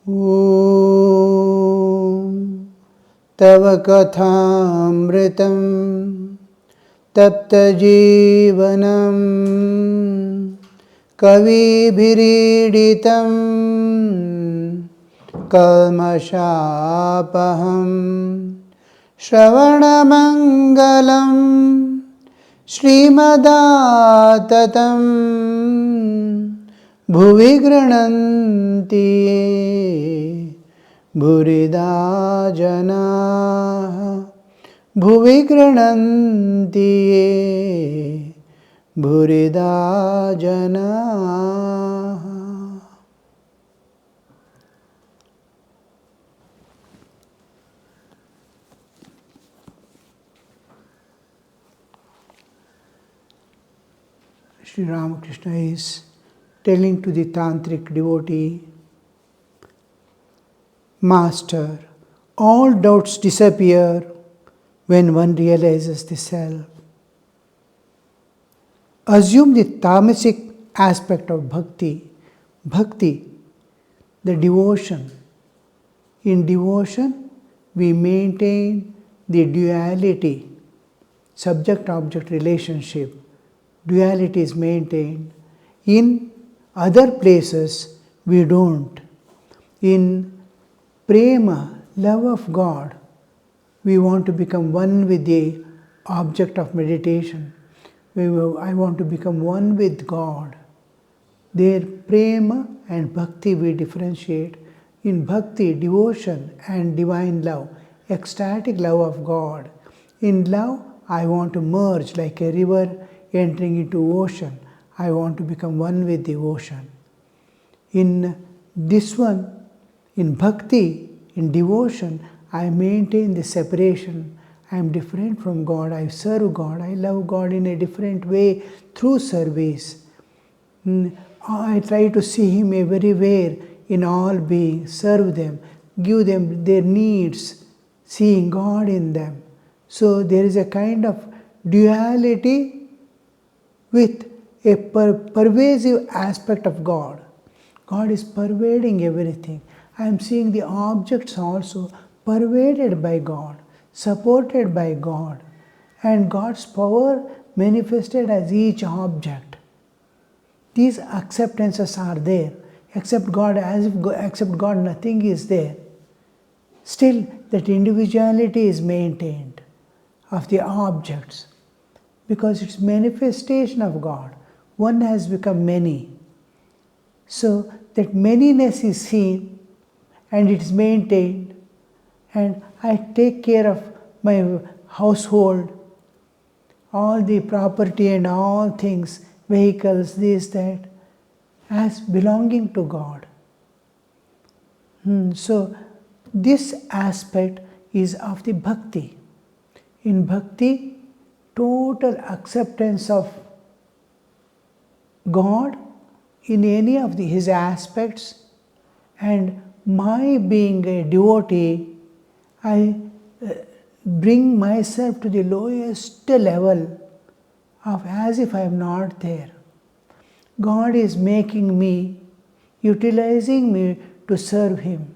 ॐ तव कथामृतं तप्तजीवनं कविभिरीडितं कल्मषापहं श्रवणमङ्गलं श्रीमदाततं भुवि गृह्णन्ति ये भूरिदा जनाः भुवि गृह्णन्ति ये भूरिदा जनाः. Sri Ramakrishna is telling to the tantric devotee, Master, all doubts disappear when one realizes the self. Assume the tamasic aspect of bhakti. Bhakti, the devotion. In devotion, we maintain the duality, subject-object relationship. Duality is maintained. In other places, we don't. In prema, love of God, we want to become one with the object of meditation. I want to become one with God. There, prema and bhakti we differentiate. In bhakti, devotion and divine love, ecstatic love of God. In love, I want to merge like a river entering into ocean. I want to become one with the ocean. In this one, in bhakti, in devotion, I maintain the separation. I am different from God. I serve God. I love God in a different way through service. I try to see Him everywhere in all beings, serve them, give them their needs, seeing God in them. So there is a kind of duality with a pervasive aspect of God. God is pervading everything. I am seeing the objects also pervaded by God, supported by God, and God's power manifested as each object. These acceptances are there. Except God, as if except God nothing is there. Still, that individuality is maintained of the objects because it's manifestation of God. One has become many. So that manyness is seen and it is maintained, and I take care of my household, all the property and all things, vehicles, this, that, as belonging to God. So this aspect is of the bhakti. In bhakti, total acceptance of God in any of His aspects, and my being a devotee, I bring myself to the lowest level of as if I am not there. God is making me, utilizing me to serve Him.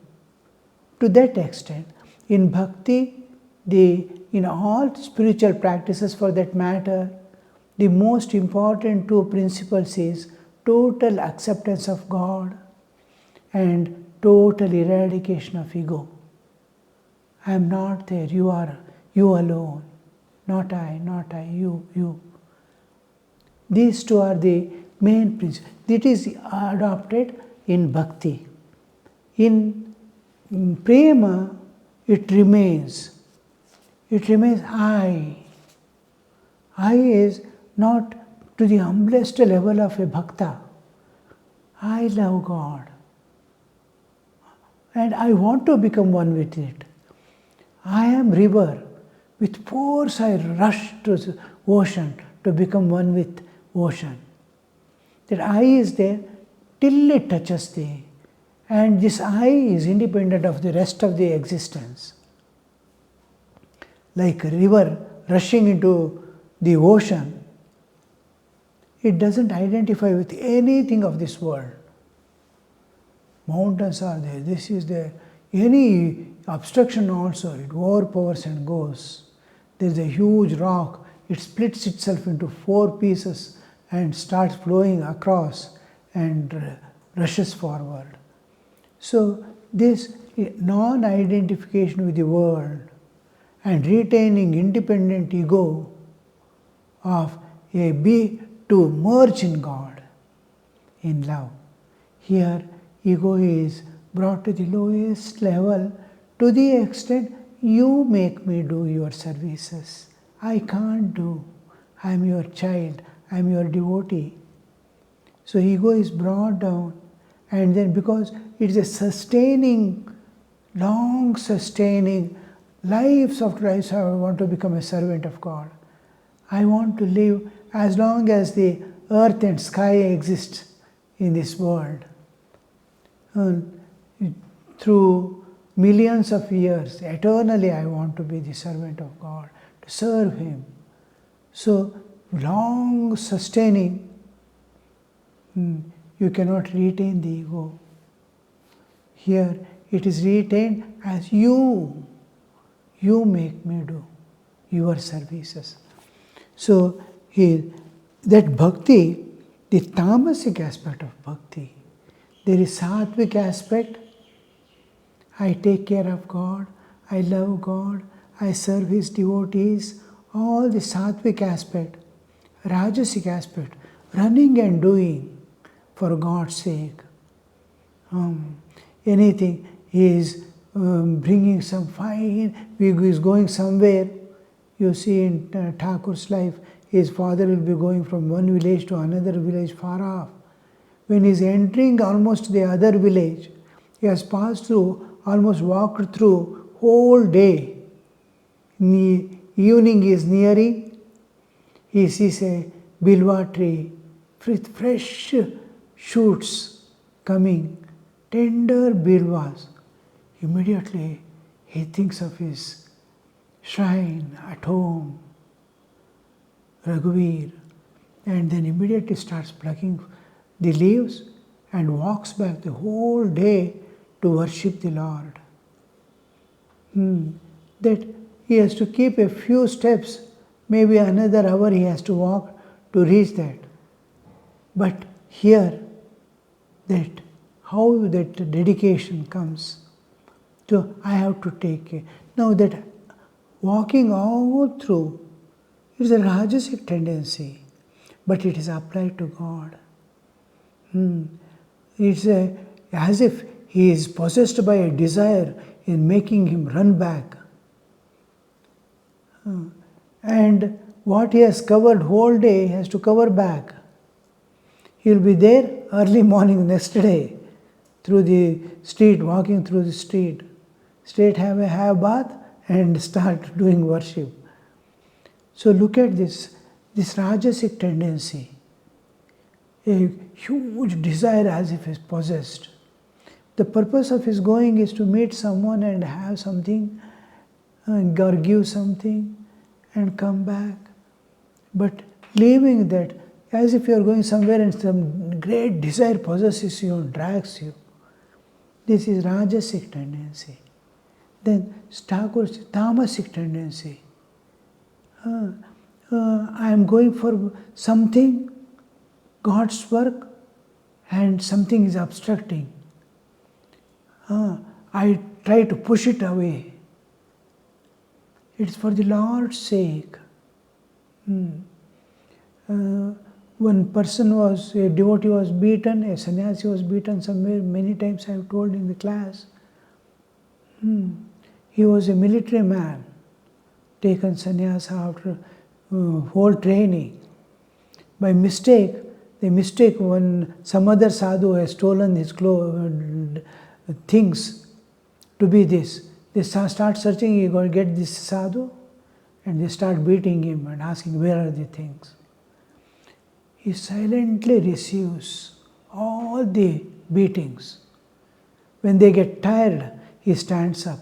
To that extent, in bhakti, in all spiritual practices for that matter, the most important two principles is total acceptance of God and total eradication of ego. I am not there, you are, you alone. Not I, you. These two are the main principles. It is adopted in bhakti. In prema, it remains. It remains I. I is not to the humblest level of a bhakta. I love God. And I want to become one with it. I am river. With force I rush to the ocean to become one with ocean. That I is there till it touches thee. And this I is independent of the rest of the existence. Like a river rushing into the ocean, it doesn't identify with anything of this world. mountains are there, this is there. Any obstruction also, it overpowers and goes. There is a huge rock, it splits itself into 4 pieces and starts flowing across and rushes forward. So this non-identification with the world and retaining independent ego of a be to merge in God, in love. Here ego is brought to the lowest level to the extent you make me do your services. I can't do. I am your child. I am your devotee. So ego is brought down, and then because it is a sustaining, long sustaining, lives after lives I want to become a servant of God. I want to live as long as the earth and sky exist in this world. Through millions of years, eternally I want to be the servant of God, to serve Him. So, long sustaining, you cannot retain the ego. Here it is retained as you make me do your services. So, here, that bhakti, the tamasic aspect of bhakti, there is sattvic aspect. I take care of God, I love God, I serve His devotees, all the sattvic aspect. Rajasic aspect, running and doing for God's sake. Anything is bringing some fine, he is going somewhere. You see in Thakur's life, his father will be going from one village to another village far off. When he is entering almost the other village, he has passed through, almost walked through whole day. Evening is nearing, he sees a bilwa tree with fresh shoots coming, tender bilwas. Immediately he thinks of his shrine at home, Raghuveer, and then immediately starts plucking the leaves and walks back the whole day to worship the Lord. That he has to keep a few steps, maybe another hour he has to walk to reach that. But here, that how that dedication comes. So I have to take care. Now that walking all through is a rajasic tendency, but it is applied to God. It's as if he is possessed by a desire in making him run back. And what he has covered whole day, he has to cover back. He will be there early morning next day, through the street, walking through the street. Straight have a bath and start doing worship. So look at this rajasic tendency. A huge desire as if he is possessed. The purpose of his going is to meet someone and have something, or give something and come back. But leaving that, as if you are going somewhere and some great desire possesses you and drags you. This is rajasic tendency. Then Thakur's tamasic tendency. I am going for something, God's work, and something is obstructing. I try to push it away. It's for the Lord's sake. One person a devotee was beaten, a sannyasi was beaten somewhere, many times I have told in the class. He was a military man, taken sannyasa after whole training. By mistake, some other sadhu has stolen his things to be this. They start searching, you got to get this sadhu, and they start beating him and asking where are the things. He silently receives all the beatings. When they get tired, he stands up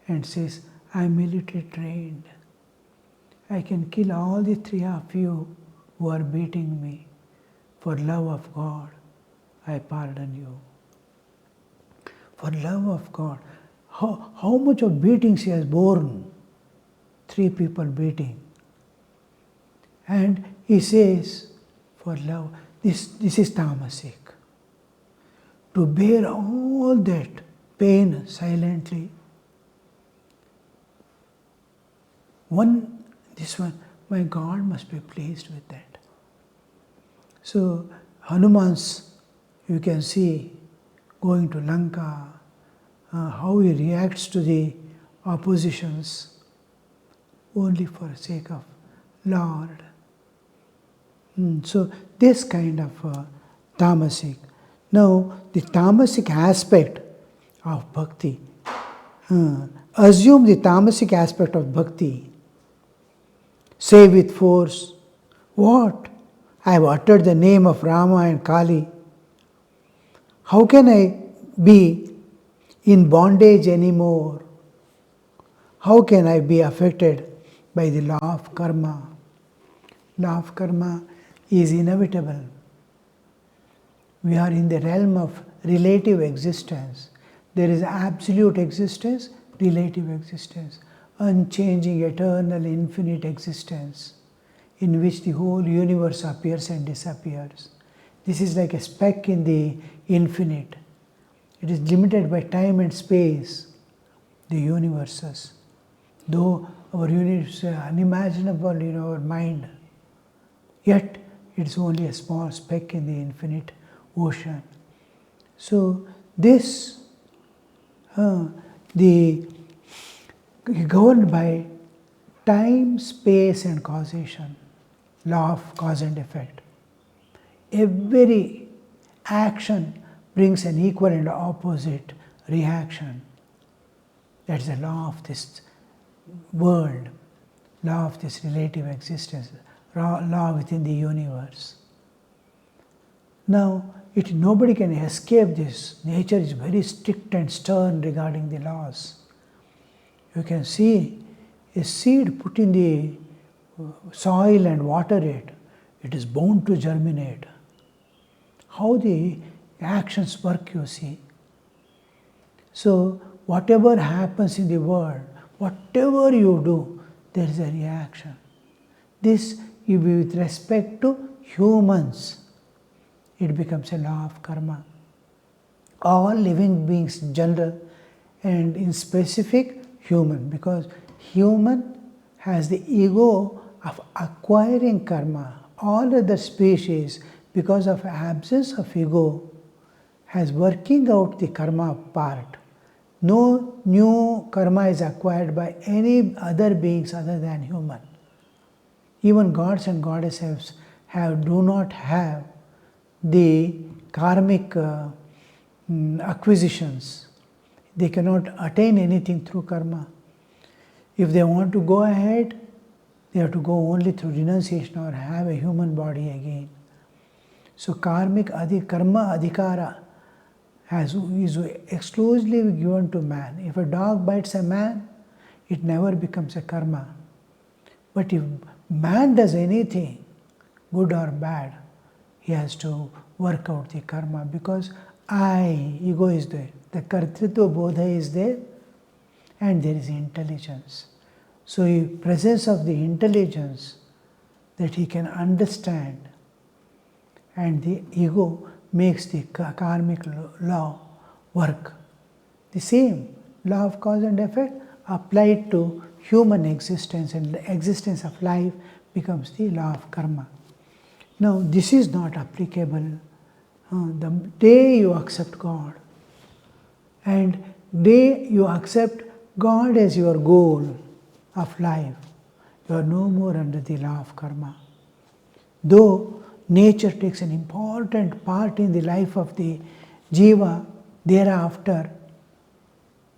and says, I am military trained. I can kill all the 3 of you who are beating me. For love of God, I pardon you. For love of God. How much of beatings he has borne? 3 people beating. And he says, for love, this is tamasic. To bear all that pain silently. This one, my God must be pleased with that. So Hanuman's, you can see, going to Lanka, how he reacts to the oppositions only for the sake of Lord. So this kind of tamasic. Now the tamasic aspect of bhakti. Assume the tamasic aspect of bhakti. Say with force, what? I have uttered the name of Rama and Kali. How can I be in bondage anymore? How can I be affected by the law of karma? Law of karma is inevitable. We are in the realm of relative existence. There is absolute existence, relative existence, unchanging, eternal, infinite existence in which the whole universe appears and disappears. This is like a speck in the infinite. It is limited by time and space, the universes. Though our universe is unimaginable in our mind, yet it is only a small speck in the infinite ocean. So this, governed by time, space and causation, law of cause and effect. Every action brings an equal and opposite reaction. That is the law of this world, law of this relative existence, law within the universe. Now, nobody can escape this. Nature is very strict and stern regarding the laws. You can see a seed put in the soil and water it, it is bound to germinate. How the actions work, you see. So, whatever happens in the world, whatever you do, there is a reaction. This, with respect to humans, it becomes a law of karma. All living beings in general and in specific human, because human has the ego of acquiring karma. All other species, because of absence of ego, has working out the karma part. No new karma is acquired by any other beings other than human. Even gods and goddesses do not have the karmic acquisitions. They cannot attain anything through karma. If they want to go ahead, they have to go only through renunciation or have a human body again. So karma adhikara is exclusively given to man. If a dog bites a man, it never becomes a karma. But if man does anything, good or bad, he has to work out the karma, because ego is there. The kartritva bodha is there, and there is intelligence. So in presence of the intelligence that he can understand, and the ego makes the karmic law work. The same law of cause and effect applied to human existence, and the existence of life becomes the law of karma. Now this is not applicable the day you accept God, and day you accept God as your goal of life, you are no more under the law of karma. Though nature takes an important part in the life of the jiva thereafter,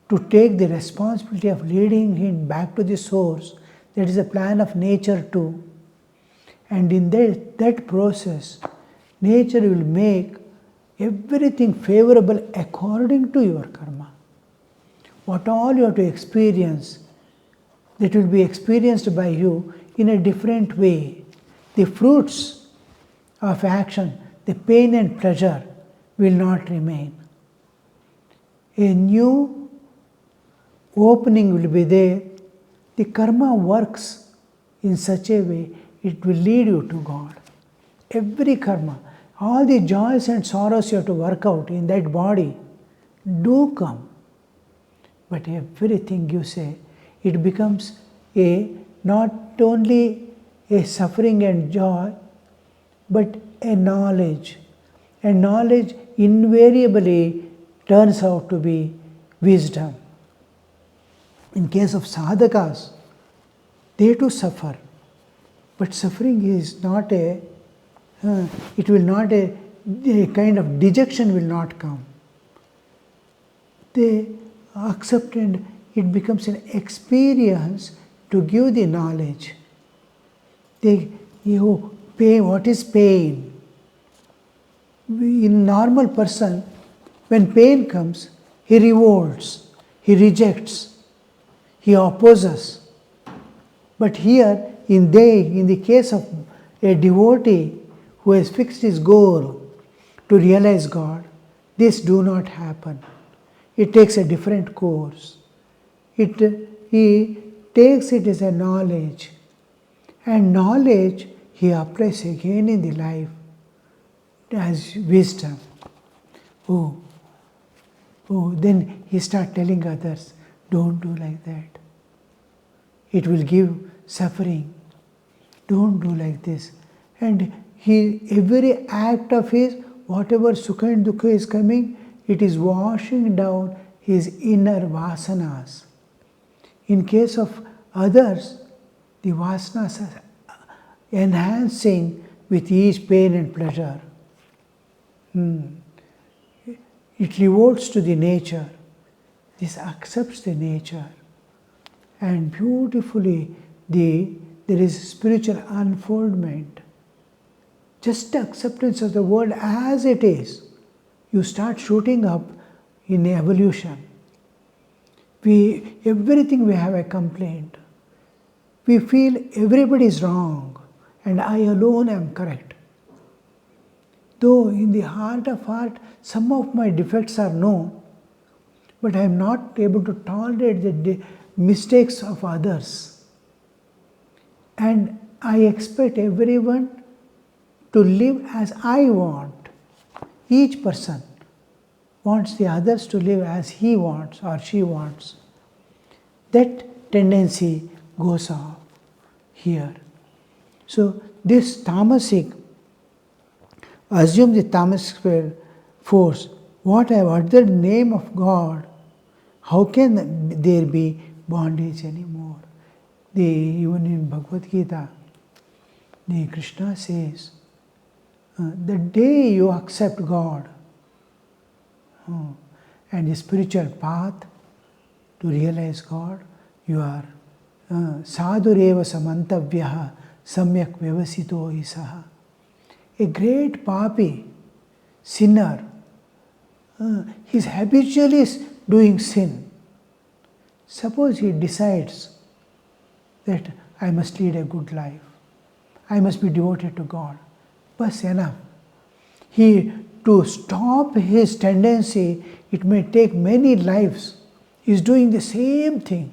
to take the responsibility of leading him back to the source, that is a plan of nature too. And in that process, nature will make everything favorable according to your karma. What all you have to experience, that will be experienced by you in a different way. The fruits of action, the pain and pleasure will not remain. a new opening will be there. The karma works in such a way, it will lead you to God. Every karma, all the joys and sorrows you have to work out in that body do come. But everything you say, it becomes not only a suffering and joy, but a knowledge. And knowledge invariably turns out to be wisdom. In case of sadhakas, they too suffer. But suffering is not a kind of dejection will not come. They accept and it becomes an experience to give the knowledge. Pain, what is pain? In normal person, when pain comes, he revolts, he rejects, he opposes. But here, in the case of a devotee who has fixed his goal to realize God, this do not happen. It takes a different course. He takes it as a knowledge. And knowledge he applies again in the life as wisdom. Then he starts telling others, don't do like that. It will give suffering. Don't do like this. And every act of his, whatever sukha and dukkha is coming, it is washing down his inner vasanas. In case of others, the vasanas are enhancing with each pain and pleasure. It revolts to the nature. This accepts the nature. And beautifully, there is spiritual unfoldment. Just the acceptance of the world as it is. You start shooting up in evolution. Everything we have a complaint. We feel everybody is wrong and I alone am correct. Though in the heart of heart, some of my defects are known, but I am not able to tolerate the mistakes of others. And I expect everyone to live as I want. Each person wants the others to live as he wants or she wants. That tendency goes off here. So this tamasic, assume the tamasic force, what I have uttered the name of God, how can there be bondage anymore? Even in Bhagavad Gita, Krishna says, the day you accept God and the spiritual path to realize God, you are sadhureva samantavyaha samyak vyavasito isaha. A great papi, sinner, he is habitually doing sin. Suppose he decides that I must lead a good life, I must be devoted to God. Bas enough. To stop his tendency, it may take many lives. He is doing the same thing.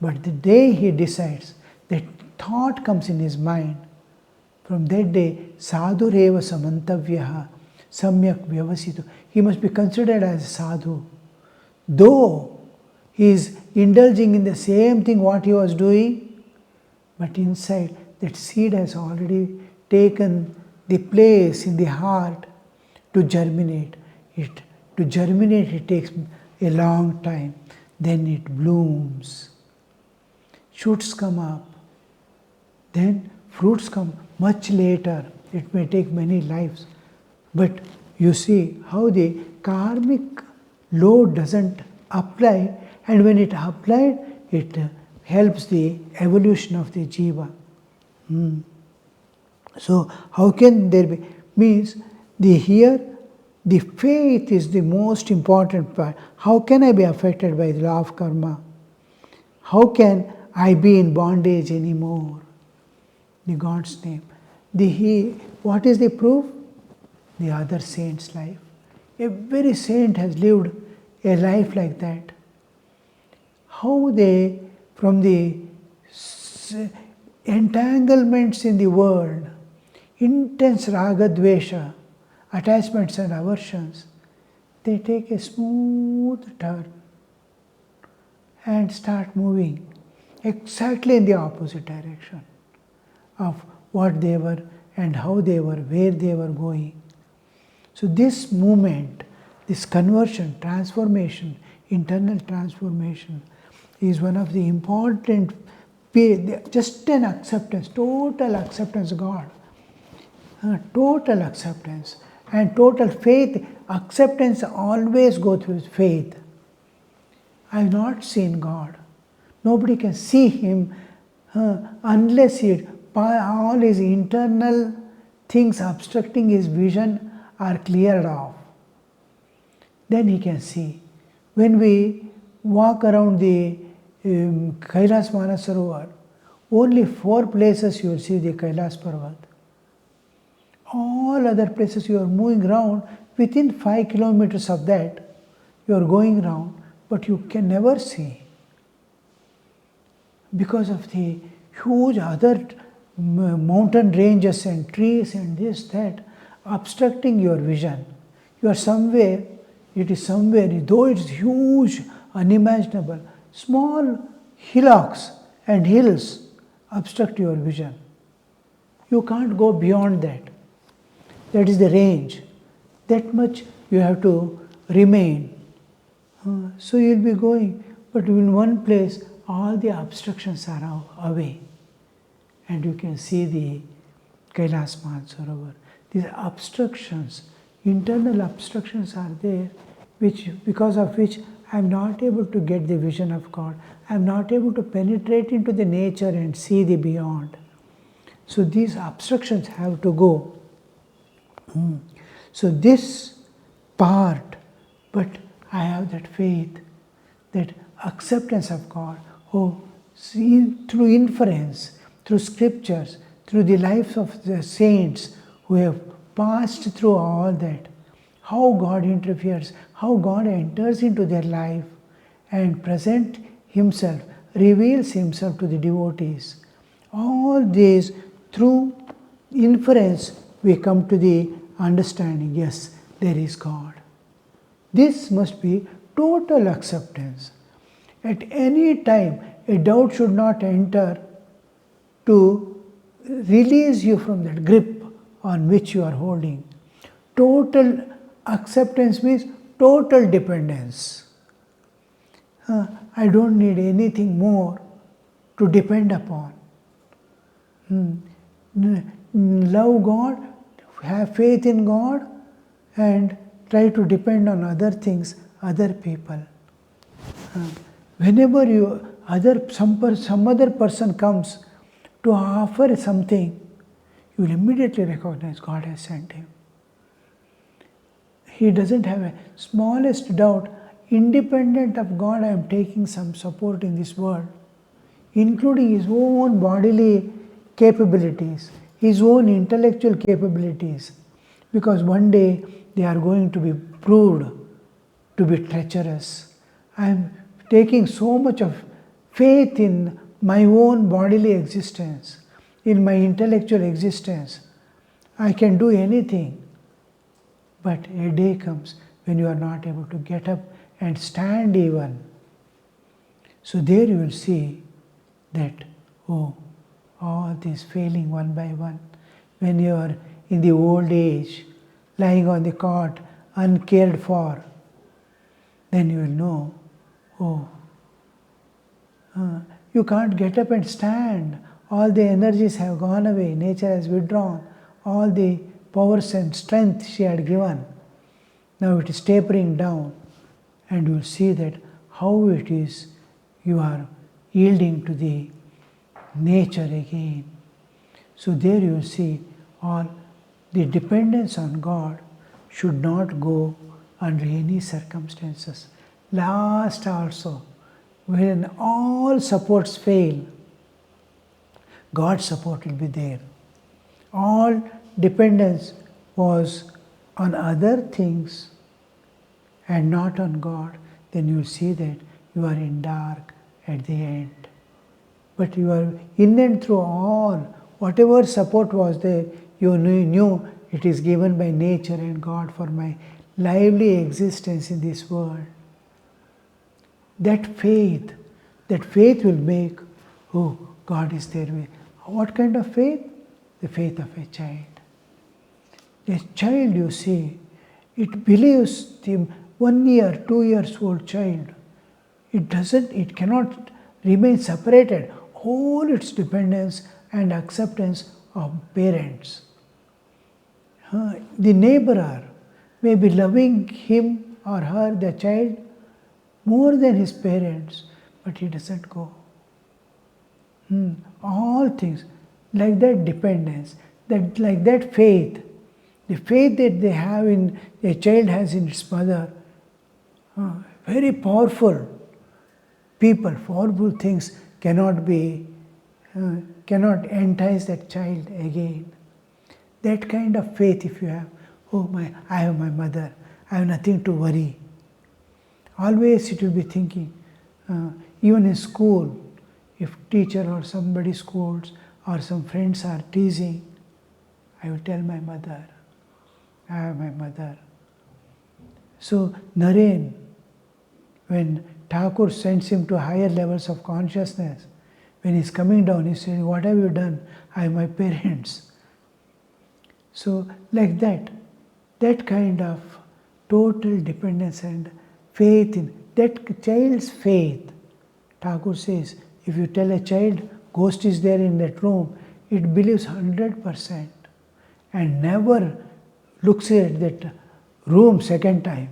But the day he decides, that thought comes in his mind, from that day, sadhureva samantavyaha samyak vyavasito. He must be considered as sadhu. Though he is indulging in the same thing what he was doing, but inside that seed has already taken the place in the heart to germinate. To germinate it takes a long time. Then it blooms. Shoots come up. Then fruits come much later. It may take many lives. But you see how the karmic load doesn't apply, and when it applied, it helps the evolution of the jiva. So how can there be? Means the faith is the most important part. How can I be affected by the law of karma? How can I be in bondage anymore? The God's name. What is the proof? The other saint's life. Every saint has lived a life like that? How they, from the entanglements in the world, intense raga dvesha, attachments and aversions, they take a smooth turn and start moving exactly in the opposite direction of what they were and how they were, where they were going. So this movement, this conversion, transformation, internal transformation is one of the important, just an acceptance, total acceptance of God. Total acceptance and total faith. Acceptance always goes with faith. I have not seen God. Nobody can see Him unless all his internal things obstructing his vision are cleared off. Then he can see. When we walk around the Kailas Manasarovar, only 4 places you will see the Kailas Parvat. All other places you are moving around, within 5 kilometers of that, you are going around, but you can never see. Because of the huge other mountain ranges and trees and this, that, obstructing your vision. You are somewhere, it is somewhere, though it is huge, unimaginable, small hillocks and hills obstruct your vision. You can't go beyond that. That is the range. That much you have to remain. So you will be going, but in one place all the obstructions are away. And you can see the Kailas Manasarovar. These obstructions, internal obstructions are there, because of which I am not able to get the vision of God. I am not able to penetrate into the nature and see the beyond. So these obstructions have to go. So this part, but I have that faith, that acceptance of God, through inference, through scriptures, through the lives of the saints who have passed through all that, how God interferes, how God enters into their life and presents Himself, reveals Himself to the devotees. All these, through inference, we come to the understanding, yes, there is God. This must be total acceptance. At any time, a doubt should not enter to release you from that grip on which you are holding. Total acceptance means total dependence. I don't need anything more to depend upon. Love God, have faith in God, and try to depend on other things, other people. Whenever some other person comes to offer something, you will immediately recognize God has sent him. He doesn't have a smallest doubt. Independent of God, I am taking some support in this world, including his own bodily capabilities, his own intellectual capabilities, because one day they are going to be proved to be treacherous. I am taking so much of faith in my own bodily existence, in my intellectual existence. I can do anything. But a day comes when you are not able to get up and stand even. So there you will see that, all this failing one by one. When you are in the old age, lying on the cot, uncared for, then you will know, you can't get up and stand. All the energies have gone away. Nature has withdrawn. All the powers and strength she had given. Now it is tapering down. And you will see that how it is you are yielding to the nature again. So there you will see all the dependence on God should not go under any circumstances. Last also, when all supports fail, God's support will be there. All dependence was on other things and not on God, then you will see that you are in dark at the end. But you are in and through all, whatever support was there, you knew it is given by nature and God for my lively existence in this world. That faith will make, oh, God is there with. What kind of faith? The faith of a child. A child, you see, it believes the 1 year, 2 years old child. It cannot remain separated. All its dependence and acceptance of parents. The neighbor may be loving him or her, the child, more than his parents, but he doesn't go. All things, like that dependence, like that faith, the faith that they have in, a child has in its mother, very powerful people, powerful things cannot entice that child again. That kind of faith if you have, I have my mother, I have nothing to worry. Always it will be thinking, even in school, if teacher or somebody scolds or some friends are teasing, I will tell my mother, I have my mother. So Naren, when Thakur sends him to higher levels of consciousness, when he's coming down, he's saying, what have you done? I have my parents. So like that kind of total dependence and faith in that child's faith. Thakur says, if you tell a child, ghost is there in that room, it believes 100% and never looks at that room second time.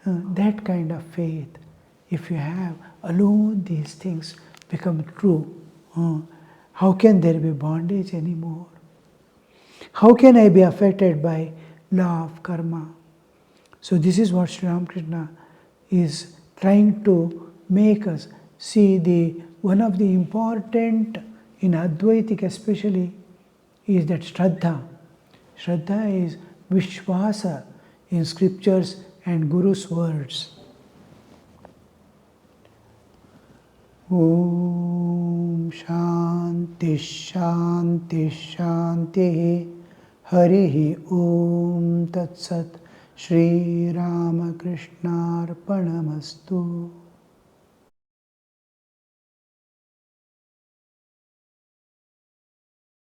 That kind of faith, if you have, alone these things become true. How can there be bondage anymore? How can I be affected by law of karma? So this is what Sri Ramakrishna is trying to make us see. One of the important, in Advaitic especially, is that Shraddha. Shraddha is Vishwasa in scriptures and Guru's words. Om Shanti Shanti Shanti Harihi Om Tat Sat Shri Ramakrishna Arpanamastu.